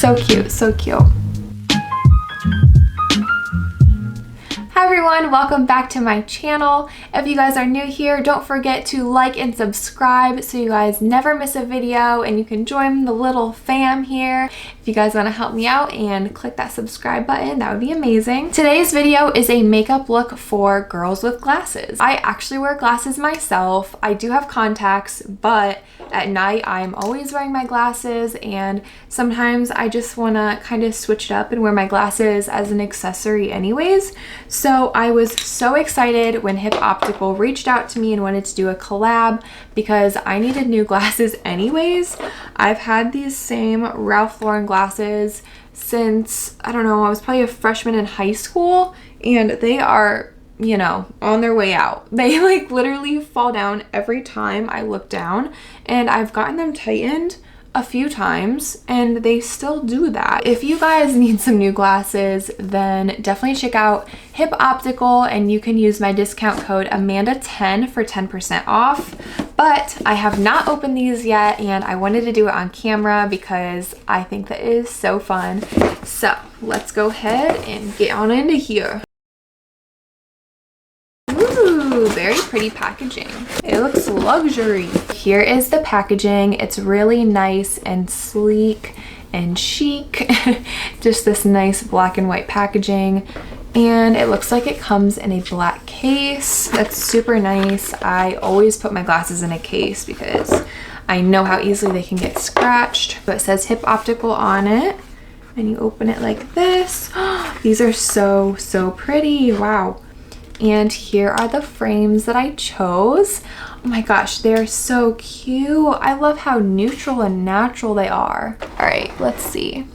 So cute, so cute. Hi everyone, welcome back to my channel. If you guys are new here, don't forget to like and subscribe so you guys never miss a video and you can join the little fam here. If you guys want to help me out and click that subscribe button, that would be amazing. Today's video is a makeup look for girls with glasses. I actually wear glasses myself. I do have contacts, but at night I'm always wearing my glasses, and sometimes I just want to kind of switch it up and wear my glasses as an accessory anyways. So I was so excited when HIP Optical reached out to me and wanted to do a collab because I needed new glasses anyways. I've had these same Ralph Lauren glasses since, I don't know, I was probably a freshman in high school, and they are, you know, on their way out. They like literally fall down every time I look down, and I've gotten them tightened a few times and they still do that. If you guys need some new glasses, then definitely check out HIP Optical and you can use my discount code Amanda10 for 10% off. But I have not opened these yet and I wanted to do it on camera because I think that is so fun. So let's go ahead and get on into here. Ooh, very pretty packaging. It looks luxury. Here is the packaging. It's really nice and sleek and chic. Just this nice black and white packaging. And it looks like it comes in a black case. That's super nice. I always put my glasses in a case because I know how easily they can get scratched. But it says HIP Optical on it. And you open it like this. These are so, so pretty. Wow. And here are the frames that I chose. Oh my gosh, they're so cute. I love how neutral and natural they are. All right, let's see.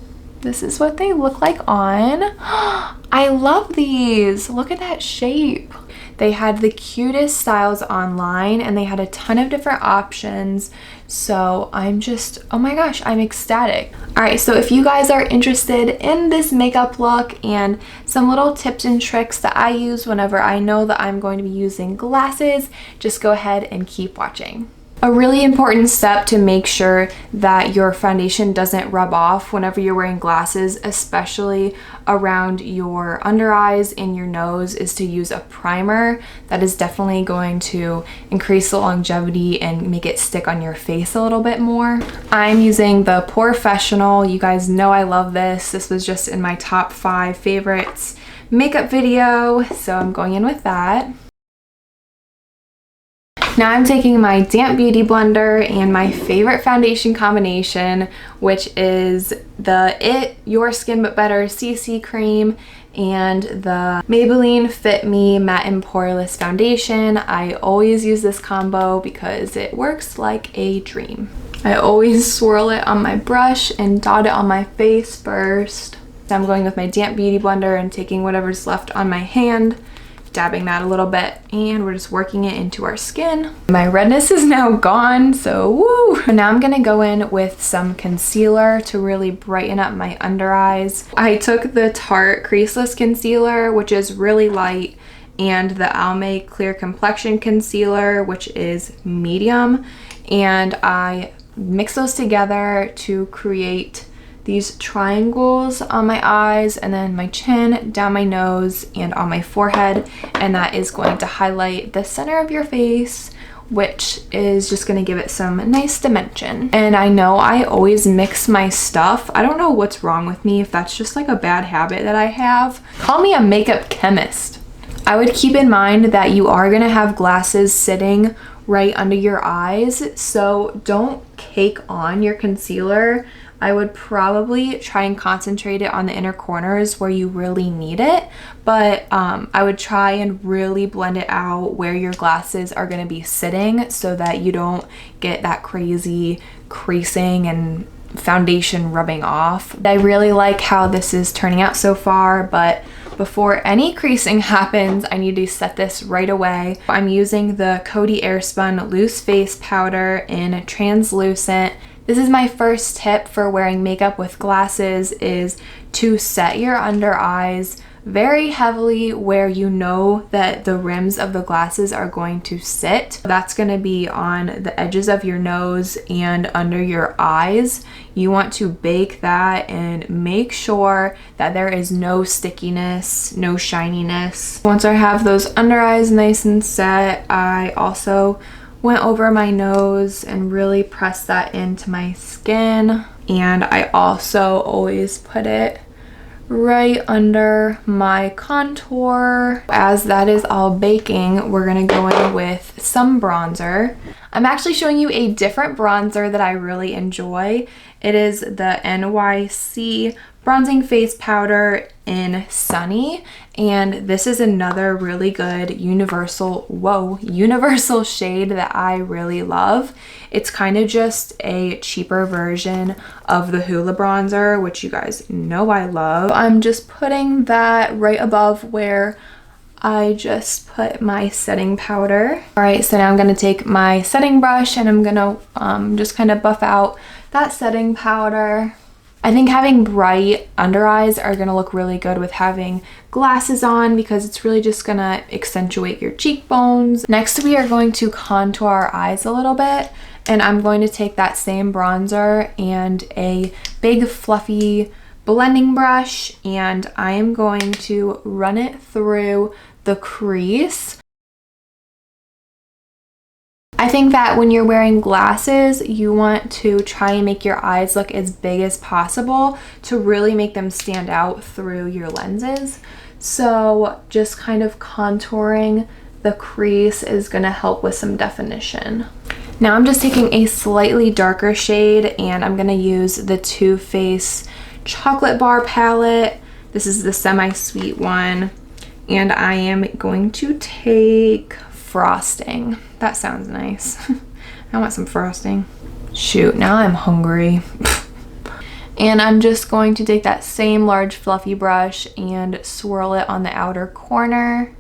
This is what they look like on. I love these. Look at that shape. They had the cutest styles online and they had a ton of different options. So I'm just, oh my gosh, I'm ecstatic. All right, so if you guys are interested in this makeup look and some little tips and tricks that I use whenever I know that I'm going to be using glasses, just go ahead and keep watching. A really important step to make sure that your foundation doesn't rub off whenever you're wearing glasses, especially around your under eyes and your nose, is to use a primer. That is definitely going to increase the longevity and make it stick on your face a little bit more. I'm using the Porefessional. You guys know I love this. This was just in my top 5 favorites makeup video, so I'm going in with that. Now I'm taking my damp beauty blender and my favorite foundation combination, which is the Your Skin But Better CC cream and the Maybelline Fit Me Matte and Poreless foundation. I always use this combo because it works like a dream. I always swirl it on my brush and dot it on my face first. So I'm going with my damp beauty blender and taking whatever's left on my hand, dabbing that a little bit, and we're just working it into our skin. My redness is now gone, so woo! And now I'm gonna go in with some concealer to really brighten up my under eyes. I took the Tarte Creaseless Concealer, which is really light, and the Almay Clear Complexion Concealer, which is medium, and I mix those together to create these triangles on my eyes and then my chin, down my nose, and on my forehead, and that is going to highlight the center of your face, which is just going to give it some nice dimension. And I know I always mix my stuff. I don't know what's wrong with me, if that's just like a bad habit that I have. Call me a makeup chemist. I would keep in mind that you are going to have glasses sitting right under your eyes, so don't cake on your concealer. I would probably try and concentrate it on the inner corners where you really need it, but I would try and really blend it out where your glasses are going to be sitting so that you don't get that crazy creasing and foundation rubbing off. I really like how this is turning out so far, but before any creasing happens, I need to set this right away. I'm using the Coty Airspun Loose Face Powder in Translucent. This is my first tip for wearing makeup with glasses, is to set your under eyes very heavily where you know that the rims of the glasses are going to sit. That's going to be on the edges of your nose and under your eyes. You want to bake that and make sure that there is no stickiness, no shininess. Once I have those under eyes nice and set, I also went over my nose and really pressed that into my skin. And I also always put it right under my contour. As that is all baking, we're gonna go in with some bronzer. I'm actually showing you a different bronzer that I really enjoy. It is the NYC Bronzing Face Powder in Sunny, and this is another really good universal shade that I really love. It's kind of just a cheaper version of the Hoola bronzer, which you guys know I love. I'm just putting that right above where I just put my setting powder. All right, so now I'm gonna take my setting brush and I'm gonna just kind of buff out that setting powder. I think having bright under eyes are gonna look really good with having glasses on because it's really just gonna accentuate your cheekbones. Next, we are going to contour our eyes a little bit, and I'm going to take that same bronzer and a big fluffy blending brush, and I am going to run it through the crease. I think that when you're wearing glasses, you want to try and make your eyes look as big as possible to really make them stand out through your lenses. So just kind of contouring the crease is going to help with some definition. Now I'm just taking a slightly darker shade and I'm going to use the Too Faced Chocolate Bar palette. This is the semi-sweet one. And I am going to take frosting. That sounds nice. I want some frosting. Shoot, now I'm hungry. And I'm just going to take that same large fluffy brush and swirl it on the outer corner.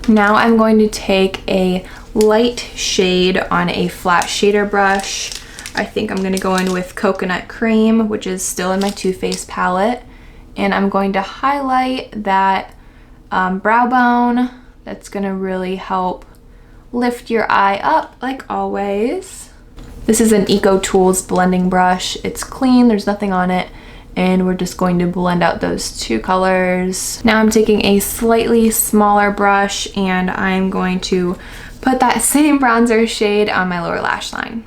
Now I'm going to take a light shade on a flat shader brush. I think I'm going to go in with Coconut Cream, which is still in my Too Faced palette. And I'm going to highlight that brow bone. That's going to really help lift your eye up like always. This is an Eco Tools blending brush. It's clean, there's nothing on it, and we're just going to blend out those two colors. Now I'm taking a slightly smaller brush and I'm going to put that same bronzer shade on my lower lash line.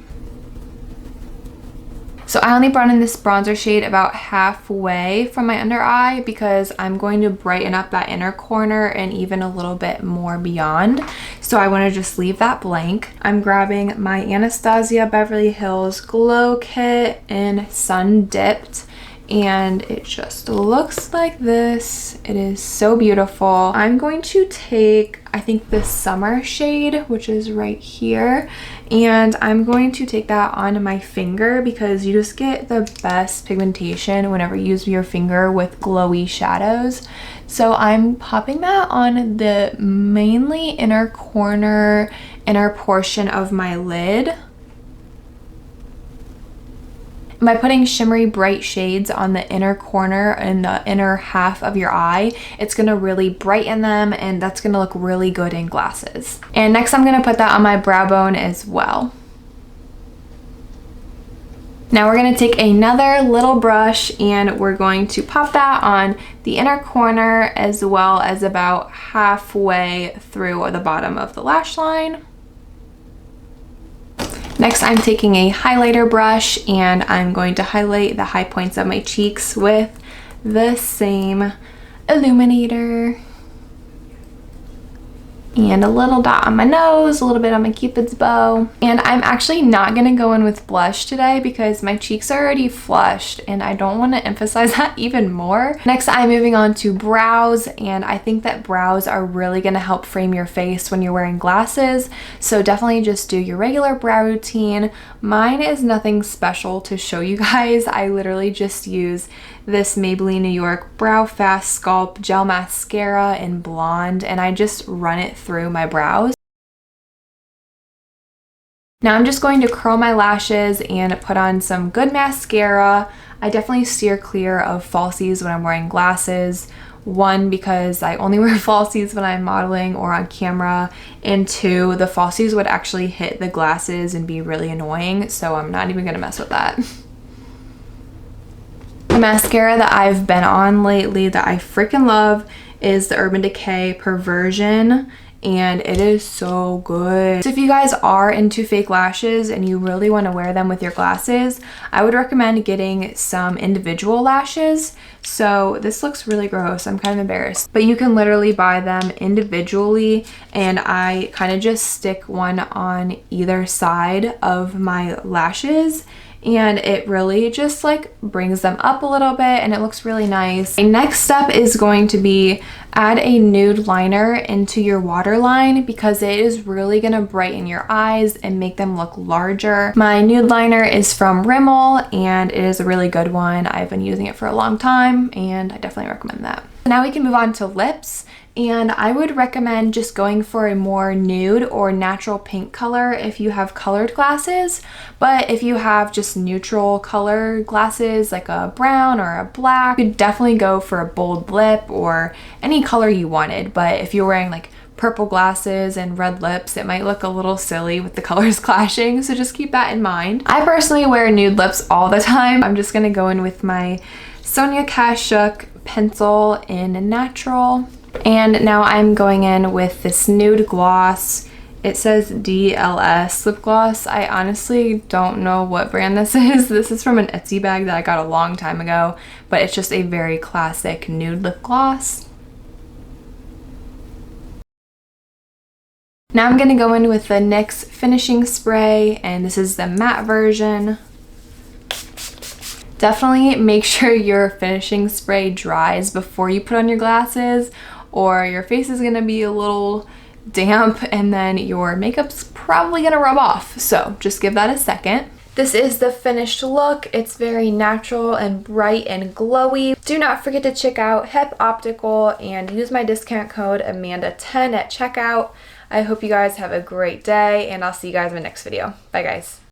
So I only brought in this bronzer shade about halfway from my under eye because I'm going to brighten up that inner corner and even a little bit more beyond. So I want to just leave that blank. I'm grabbing my Anastasia Beverly Hills Glow Kit in Sun Dipped, and it just looks like this. It is so beautiful. I'm going to take, I think, the Summer shade, which is right here, and I'm going to take that onto my finger because you just get the best pigmentation whenever you use your finger with glowy shadows. So I'm popping that on the mainly inner corner, inner portion of my lid. By putting shimmery bright shades on the inner corner and the inner half of your eye, it's going to really brighten them, and that's going to look really good in glasses. And next I'm going to put that on my brow bone as well. Now we're going to take another little brush and we're going to pop that on the inner corner as well as about halfway through the bottom of the lash line. Next, I'm taking a highlighter brush and I'm going to highlight the high points of my cheeks with the same illuminator. And a little dot on my nose, a little bit on my Cupid's bow. And I'm actually not gonna go in with blush today because my cheeks are already flushed and I don't wanna emphasize that even more. Next, I'm moving on to brows, and I think that brows are really gonna help frame your face when you're wearing glasses. So definitely just do your regular brow routine. Mine is nothing special to show you guys. I literally just use this Maybelline New York Brow Fast Sculpt Gel Mascara in Blonde, and I just run it through my brows. Now I'm just going to curl my lashes and put on some good mascara. I definitely steer clear of falsies when I'm wearing glasses. One, because I only wear falsies when I'm modeling or on camera, and two, the falsies would actually hit the glasses and be really annoying, so I'm not even gonna mess with that. The mascara that I've been on lately that I freaking love is the Urban Decay Perversion, and it is so good. So if you guys are into fake lashes and you really want to wear them with your glasses, I would recommend getting some individual lashes. So this looks really gross, I'm kind of embarrassed, but you can literally buy them individually, and I kind of just stick one on either side of my lashes, and it really just like brings them up a little bit and it looks really nice. My next step is going to be add a nude liner into your waterline because it is really gonna brighten your eyes and make them look larger. My nude liner is from Rimmel and it is a really good one. I've been using it for a long time and I definitely recommend that. Now we can move on to lips, and I would recommend just going for a more nude or natural pink color if you have colored glasses. But if you have just neutral color glasses like a brown or a black, you could definitely go for a bold lip or any color you wanted. But if you're wearing like purple glasses and red lips, it might look a little silly with the colors clashing, so just keep that in mind. I personally wear nude lips all the time. I'm just gonna go in with my Sonia Kashuk pencil in natural, and now I'm going in with this nude gloss. It says DLS lip gloss. I honestly don't know what brand this is. This is from an Etsy bag that I got a long time ago, but it's just a very classic nude lip gloss. Now I'm gonna go in with the NYX finishing spray, and this is the matte version. Definitely make sure your finishing spray dries before you put on your glasses, or your face is gonna be a little damp and then your makeup's probably gonna rub off. So just give that a second. This is the finished look. It's very natural and bright and glowy. Do not forget to check out HIP Optical and use my discount code Amanda10 at checkout. I hope you guys have a great day, and I'll see you guys in my next video. Bye guys.